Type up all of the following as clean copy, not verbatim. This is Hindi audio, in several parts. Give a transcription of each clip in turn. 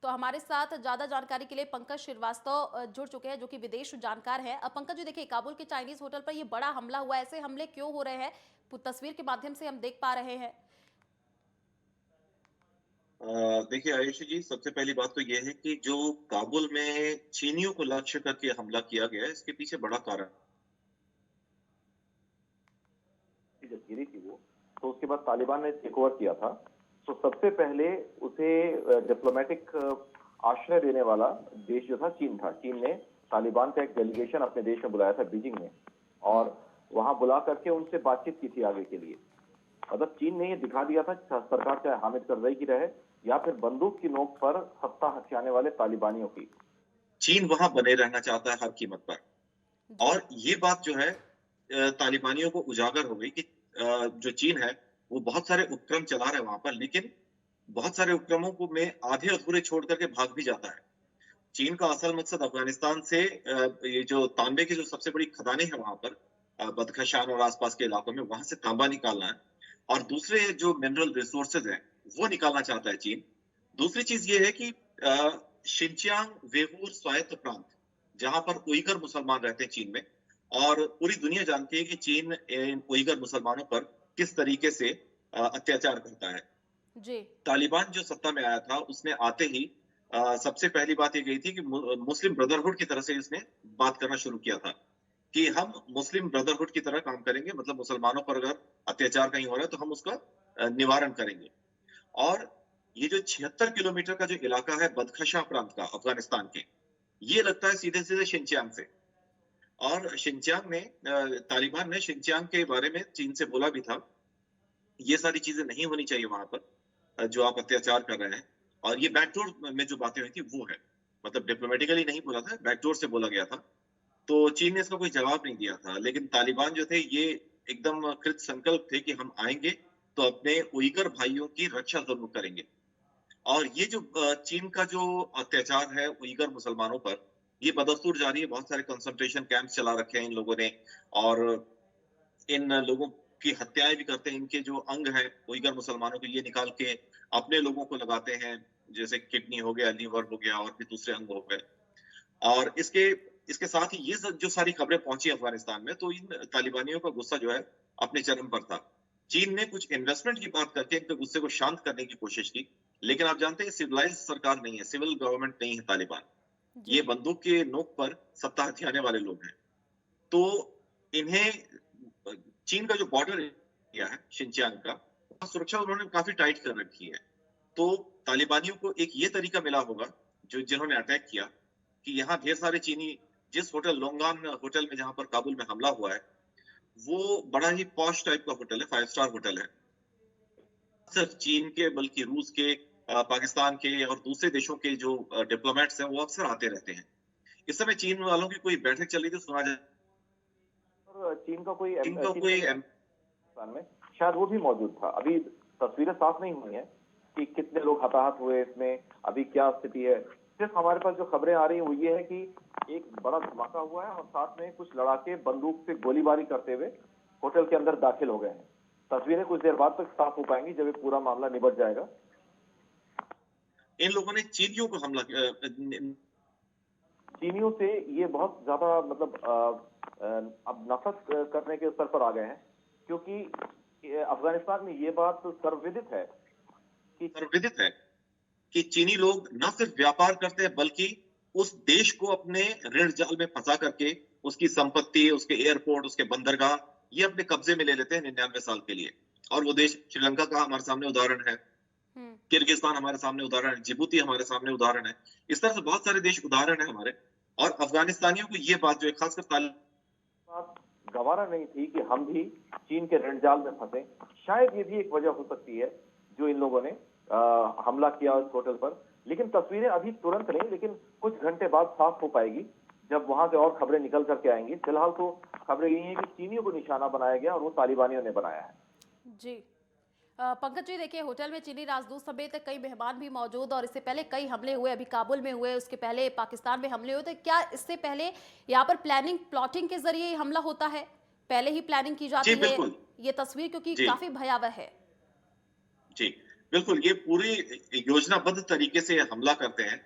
तो हमारे साथ ज्यादा जानकारी के लिए पंकज श्रीवास्तव जुड़ चुके हैं, जो कि विदेश जानकार हैं। अब पंकज जी देखिए, काबुल के चाइनीज होटल पर ये बड़ा हमला हुआ, ऐसे हमले क्यों हो रहे हैं? तस्वीर के माध्यम से हम देख पा रहे हैं। देखिए आयुषी जी, सबसे पहली बात तो ये है कि जो काबुल में चीनियों को लक्ष्य करके हमला किया गया है, इसके पीछे बड़ा कारण जब गिरी थी वो, तो उसके बाद तालिबान ने टेक ओवर किया था। तो सबसे पहले उसे डिप्लोमेटिक आश्रय देने वाला देश जो था, चीन था। चीन ने तालिबान का एक डेलीगेशन अपने देश में बुलाया था, बीजिंग में, और वहां बुला करके उनसे बातचीत की थी आगे के लिए। मतलब चीन ने ये दिखा दिया था कि सरकार चाहे हामिद करजई की रहे या फिर बंदूक की नोक पर सत्ता हथियाने वाले तालिबानियों की, चीन वहां बने रहना चाहता है हर कीमत पर। जी। और ये बात जो है तालिबानियों को उजागर हो गई कि जो चीन है वो बहुत सारे उपक्रम चला रहा है वहां पर, लेकिन बहुत सारे उपक्रमों को में आधे अधूरे छोड़ करके भाग भी जाता है। चीन का असल मकसद अफगानिस्तान से ये जो तांबे की जो सबसे बड़ी खदानें हैं वहां पर, बदखशान और आसपास के इलाकों में, वहां से तांबा निकालना है। और दूसरे जो मिनरल रिसोर्सेज हैं वो निकालना चाहता है चीन। दूसरी चीज ये है कि शिनचियांग वेहूर स्वायत्त प्रांत, जहां पर उइगर मुसलमान रहते हैं चीन में, और पूरी दुनिया जानती है कि चीन इन उइगर मुसलमानों पर किस तरीके से अत्याचार करता है। जी। तालिबान जो सत्ता में आया था, उसने आते ही सबसे पहली बात ये कही थी कि मुस्लिम ब्रदरहुड की तरह से इसने बात करना शुरू किया था कि हम मुस्लिम ब्रदरहुड की तरह काम करेंगे, मतलब मुसलमानों पर अगर अत्याचार कहीं हो रहा है तो हम उसका निवारण करेंगे। और ये जो 76 किलोमीटर का जो इलाका है बदखशा प्रांत का अफगानिस्तान के, ये लगता है सीधे सीधे शिनचियांग से। और शिनचियांग में तालिबान ने शिनचियांग के बारे में चीन से बोला भी था, ये सारी चीजें नहीं होनी चाहिए वहां पर, जो आप अत्याचार कर रहे हैं। और ये बैकडोर में जो बातें हुई थी वो है, मतलब डिप्लोमेटिकली नहीं बोला था, बैकडोर से बोला गया था। तो चीन ने इसका कोई जवाब नहीं दिया था, लेकिन तालिबान जो थे ये एकदम कृत संकल्प थे कि हम आएंगे तो अपने उइगर भाइयों की रक्षा जरूर करेंगे। और ये जो चीन का जो अत्याचार है उइगर मुसलमानों पर, ये बदस्तूर जारी है। बहुत सारे कंसंट्रेशन कैंप चला रखे हैं इन लोगों ने, और इन लोगों की हत्याएं भी करते हैं। इनके जो अंग हैं उइगर मुसलमानों के, ये निकाल के अपने लोगों को लगाते हैं, जैसे किडनी हो गया, लीवर हो गया, और भी दूसरे अंग हो गए। और इसके इसके साथ ही ये जो सारी खबरें पहुंची अफगानिस्तान में, तो इन तालिबानियों का गुस्सा जो है अपने चरम पर था। चीन ने कुछ इन्वेस्टमेंट की बात करके इनके गुस्से को शांत करने की कोशिश की, लेकिन आप जानते हैं सिविलाइज सरकार नहीं है, सिविल गवर्नमेंट नहीं है तालिबान। जी। ये बंदूक के नोक पर सत्ता हथियाने वाले लोग हैं। तो इन्हें चीन का जो बॉर्डर एरिया है शिनचियांग का, वहाँ सुरक्षा उन्होंने काफी टाइट कर रखी है। तो तालिबानियों को एक ये तरीका मिला होगा, जो जिन्होंने अटैक किया, कि यहाँ ढेर सारे चीनी, जिस होटल लोंगान होटल में जहां पर काबुल में हमला हुआ है, वो बड़ा ही पॉश टाइप का होटल है, 5 स्टार होटल है। सिर्फ चीन के बल्कि रूस के, पाकिस्तान के और दूसरे देशों के जो डिप्लोमेट्स हैं वो अक्सर आते रहते हैं। इस समय चीन वालों की कोई बैठक चल रही थी, सुना जाए और चीन का कोई चीन का चीन कोई का पाकिस्तान में शायद वो भी मौजूद था। अभी तस्वीरें साफ नहीं हुई हैं कि कितने लोग हताहत हुए इसमें, अभी क्या स्थिति है। सिर्फ हमारे पास जो खबरें आ रही हैं वो ये है कि एक बड़ा धमाका हुआ है और साथ में कुछ लड़ाके बंदूक से गोलीबारी करते हुए होटल के अंदर दाखिल हो गए हैं। तस्वीरें कुछ देर बाद तक साफ हो पाएंगी जब ये पूरा मामला निबट जाएगा। इन लोगों ने चीनियों को हमला चीनियों से ये बहुत ज्यादा मतलब अब नफरत करने के स्तर पर आ गए हैं, क्योंकि अफगानिस्तान में ये बात सर्वविदित है कि विदित है कि चीनी लोग न सिर्फ व्यापार करते हैं, बल्कि उस देश को अपने ऋण जाल में फंसा करके उसकी संपत्ति, उसके एयरपोर्ट, उसके बंदरगाह, ये अपने कब्जे में ले लेते हैं 99 साल के लिए। और वो देश श्रीलंका का हमारे सामने उदाहरण है, हम्म। किर्गिस्तान हमारे सामने उदाहरण है, जिबूती हमारे सामने उदाहरण है। इस तरह से बहुत सारे देश उदाहरण है हमारे। और अफगानिस्तानियों को ये बात जो है, खासकर बात गवारा नहीं थी कि हम भी चीन के ऋण जाल में फंसे। शायद ये भी एक वजह हो सकती है जो इन लोगों ने हमला किया उस होटल पर। लेकिन तस्वीरें अभी तुरंत नहीं, लेकिन कुछ घंटे बाद साफ हो पाएगी जब वहां से और खबरें निकल करके आएंगी। फिलहाल तो खबरें यही है कि चीनियों को निशाना बनाया गया और वो तालिबानियों ने बनाया है। जी। पंकज जी देखिए, होटल में चीनी राजदूत समेत कई मेहमान भी मौजूद, और इससे पहले कई हमले हुए, अभी काबुल में हुए, उसके पहले पाकिस्तान में हमले हुए। तो क्या इससे पहले यहाँ पर प्लानिंग प्लॉटिंग के जरिए ये हमला होता है? पहले ही प्लानिंग की जी जाती है? बिल्कुल। ये तस्वीर क्योंकि जी काफी भयावह है। जी बिल्कुल, ये पूरी योजनाबद्ध तरीके से हमला करते हैं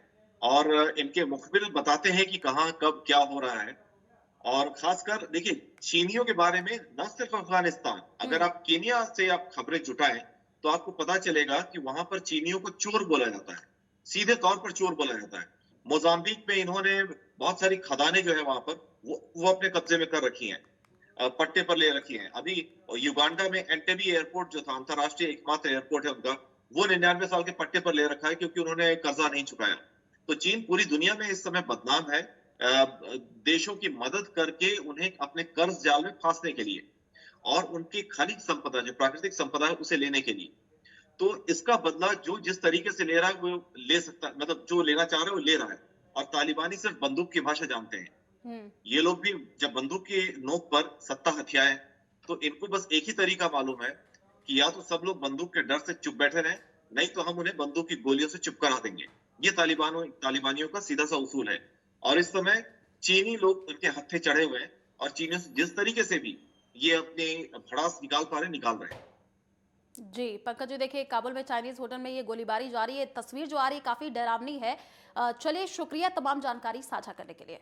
और इनके मुखबिर बताते हैं कि कहाँ, कब, क्या हो रहा है। और खासकर देखिए, चीनियों के बारे में न सिर्फ अफ़गानिस्तान, अगर हम्म। आप केन्या से आप खबरें जुटाएँ, तो आपको पता चलेगा कि वहाँ पर चीनियों को चोर बोला जाता है। सीधे तौर पर चोर बोला जाता है। मोज़ाम्बिक में इन्होंने बहुत सारी खदानें जो है वहाँ पर, वो अपने कब्ज़े में कर रखी हैं। पट्टे पर ले रखी हैं। अभी युगांडा में एंटेबे एयरपोर्ट जो था, अंतर्राष्ट्रीय एकमात्र एयरपोर्ट है उनका, वो 99 साल के पट्टे पर ले रखा है क्योंकि उन्होंने कर्जा नहीं चुकाया। तो चीन पूरी दुनिया में इस समय बदनाम है देशों की मदद करके उन्हें अपने कर्ज जाल में फांसने के लिए और उनकी खनिज संपदा, जो प्राकृतिक संपदा है, उसे लेने के लिए। तो इसका बदला जो जिस तरीके से ले रहा है, वो ले सकता है, मतलब जो लेना चाह रहा है, वो ले रहा है। और तालिबानी सिर्फ बंदूक की भाषा जानते हैं। हम्म। ये लोग भी जब बंदूक की नोक पर सत्ता हथियाए, तो इनको बस एक ही तरीका मालूम है कि या तो सब लोग बंदूक के डर से चुप बैठे रहें, नहीं तो हम उन्हें बंदूक की गोलियों से चुप करा देंगे। ये तालिबानियों का सीधा सा उसूल है। और इस समय चीनी लोग उनके हत्थे चढ़े हुए हैं और चीनियों से जिस तरीके से भी ये अपनी भड़ास निकाल पा रहे, निकाल रहे हैं। जी पंकज जी, देखिए काबुल में चाइनीज होटल में ये गोलीबारी जारी है, तस्वीर जो आ रही है काफी डरावनी है। चलिए, शुक्रिया तमाम जानकारी साझा करने के लिए।